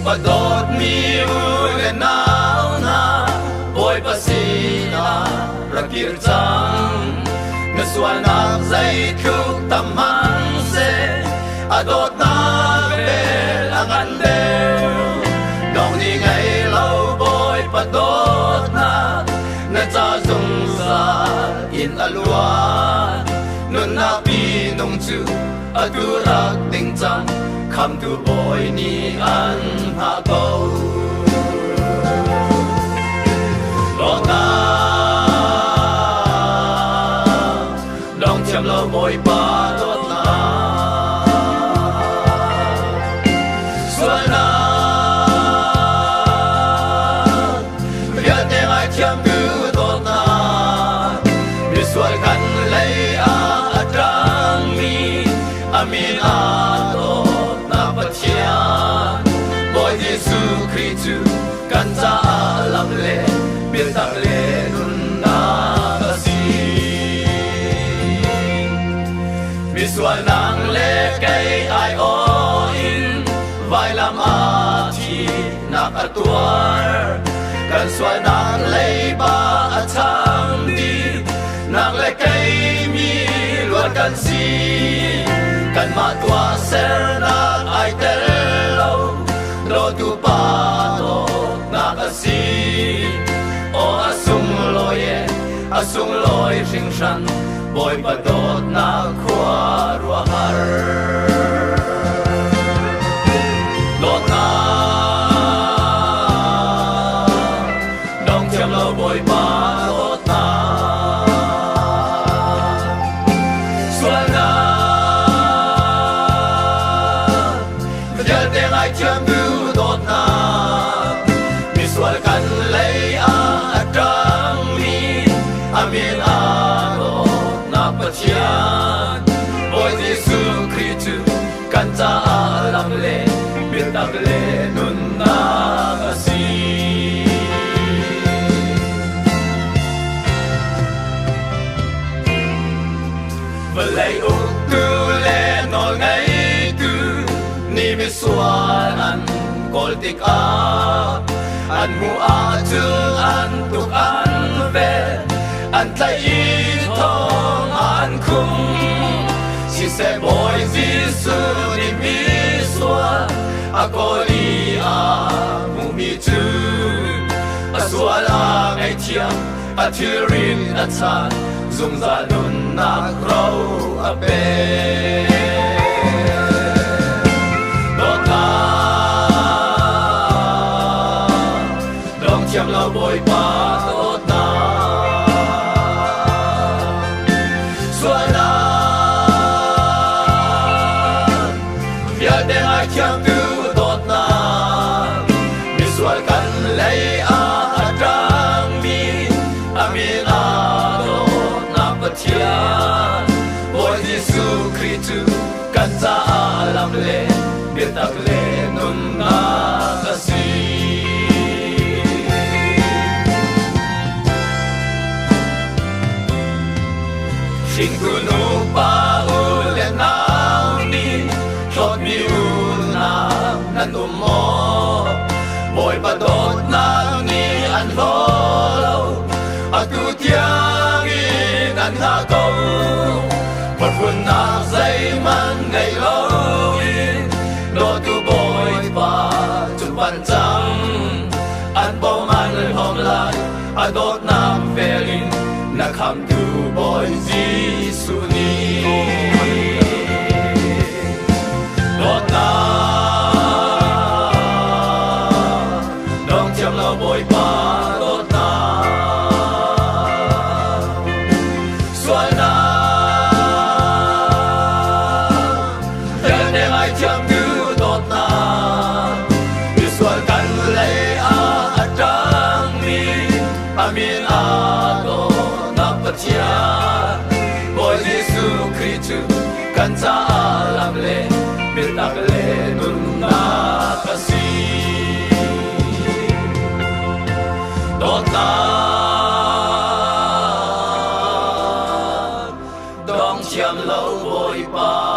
padot mi ulenau na boy pasina rakir chang naswal nak zai thuk tamang se adot na bel angan del dong ni ngai lo boy padot na cha zung sa in alwa nun na pi nong chu adurak ting chang come to boy ni an ha go lona dong cham lo boy pa lot na suana ya te ai cham bu dot na mi sual kan lei a atang mi amin a boy Giêsu Christu kan cha lam le biết tak le nun na si mi sual nang le kai ai o in vai lam a thi na ka tuar kan sual nang le ba a chang di nang le kai mi luar kan si kan ma tua ser na ai tel lo tu pa to na ka si o asung loi sing shan boy pa dot na khwa ru har dot na dong cham lo boy pa dot na sual na te ngai cham bu dot na mi sual kan lei a atang mi amin a dot na pachian boy Giêsu Christu kan cha lam le biết tak le nun na si velai u tu le no ngai ni mi suan an kol tik a an mu a chung an tuk an ve an tlai i thong an khum si se boy Giêsu ni mi suan a koli a mu mi chu a sual a ngai thiam a thirin a chan zum za nun na ro a pe cham lo boy pa tot na suana ya de ai cham tu tot na mi sual kan lei a atang mi amin a tot na patia boy Giêsu Christu kan cha lam le biết tak le nun na ka si sing tu no pa ule nau ni thot mi una nan mo boy pa dot na ni an lo atu tiang in an ha go par fun na zai man ngai lo in do tu boy pa tu pan chang an bo man hom lai a dot nam velin na come to boy Giêsu ni dot na dong cham lo boy pa dot na sual na ya ne ai cham du dot na mi sual kan lei a atang mi amin a boy Giêsu Christu kan cha lam le biết tak le nun na ka si dot na dong cham lo boy pa